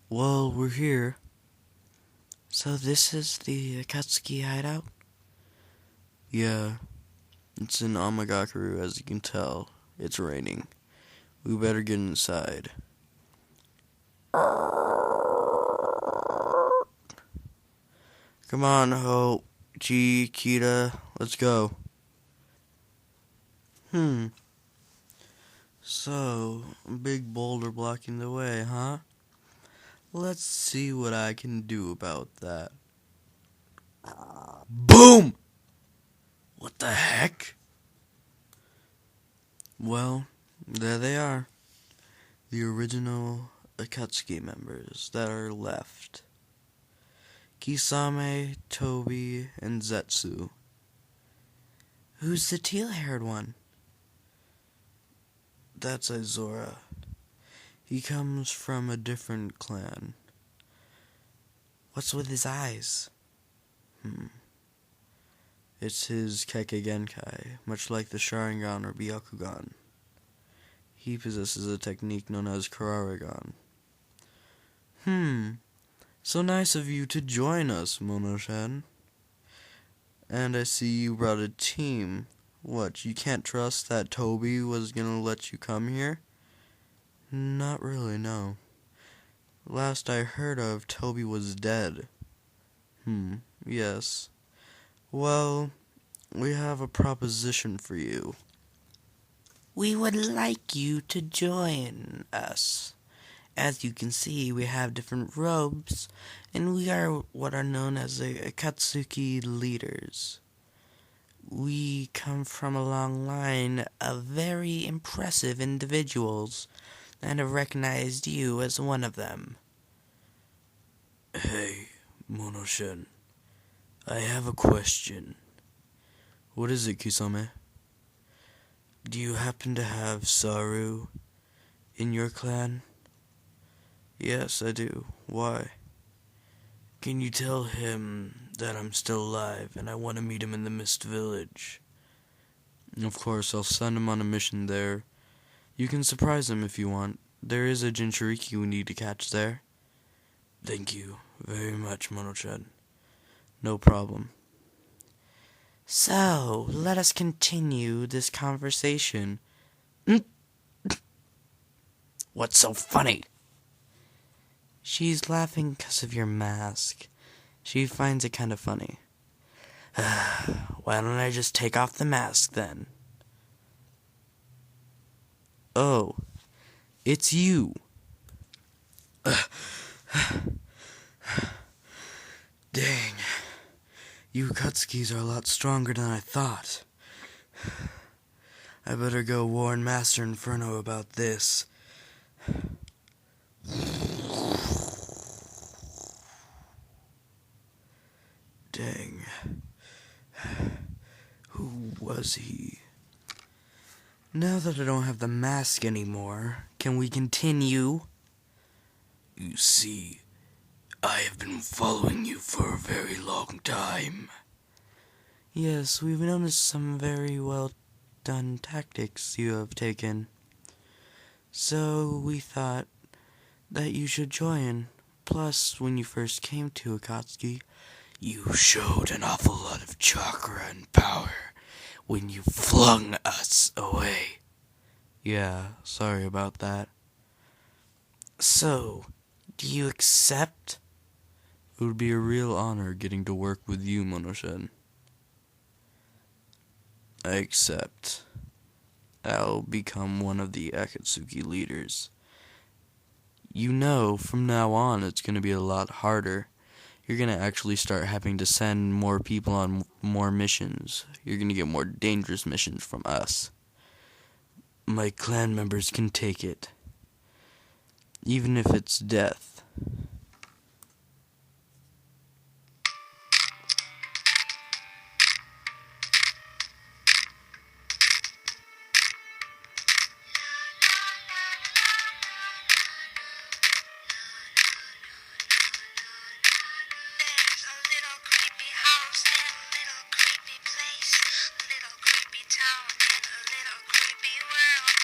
Well, we're here. So this is the Akatsuki hideout? Yeah, it's in Amagakaru, as you can tell. It's raining. We better get inside. Come on, Hope, G, Kita, let's go. So, a big boulder blocking the way, huh? Let's see what I can do about that. Boom! What the heck? Well, there they are. The original Akatsuki members that are left. Kisame, Tobi, and Zetsu. Who's the teal-haired one? That's Izora. He comes from a different clan. What's with his eyes? It's his Kekkei Genkai, much like the Sharingan or Byakugan. He possesses a technique known as Kararegan. So nice of you to join us, Mono-chan. And I see you brought a team. What, you can't trust that Tobi was gonna let you come here? Not really, no. Last I heard of, Tobi was dead. Yes. Well, we have a proposition for you. We would like you to join us. As you can see, we have different robes, and we are what are known as the Akatsuki leaders. We come from a long line of very impressive individuals, and have recognized you as one of them. Hey, Mono-chan, I have a question. What is it, Kisame? Do you happen to have Saru in your clan? Yes, I do. Why? Can you tell him that I'm still alive and I want to meet him in the Mist Village? Of course, I'll send him on a mission there. You can surprise him if you want. There is a Jinchuriki we need to catch there. Thank you very much, Mono-chan. No problem. So, let us continue this conversation. What's so funny? She's laughing because of your mask. She finds it kind of funny. Why don't I just take off the mask then? Oh, it's you. Dang. You Akatsukis are a lot stronger than I thought. I better go warn Master Inferno about this. Dang. Who was he? Now that I don't have the mask anymore, can we continue? You see, I have been following you for a very long time. Yes, we've noticed some very well done tactics you have taken. So we thought that you should join. Plus, when you first came to Akatsuki, you showed an awful lot of chakra and power when you flung us away. Yeah, sorry about that. So, do you accept? It would be a real honor getting to work with you, Mono-chan. I accept. I'll become one of the Akatsuki leaders. You know, from now on, it's going to be a lot harder. You're going to actually start having to send more people on more missions. You're going to get more dangerous missions from us. My clan members can take it. Even if it's death.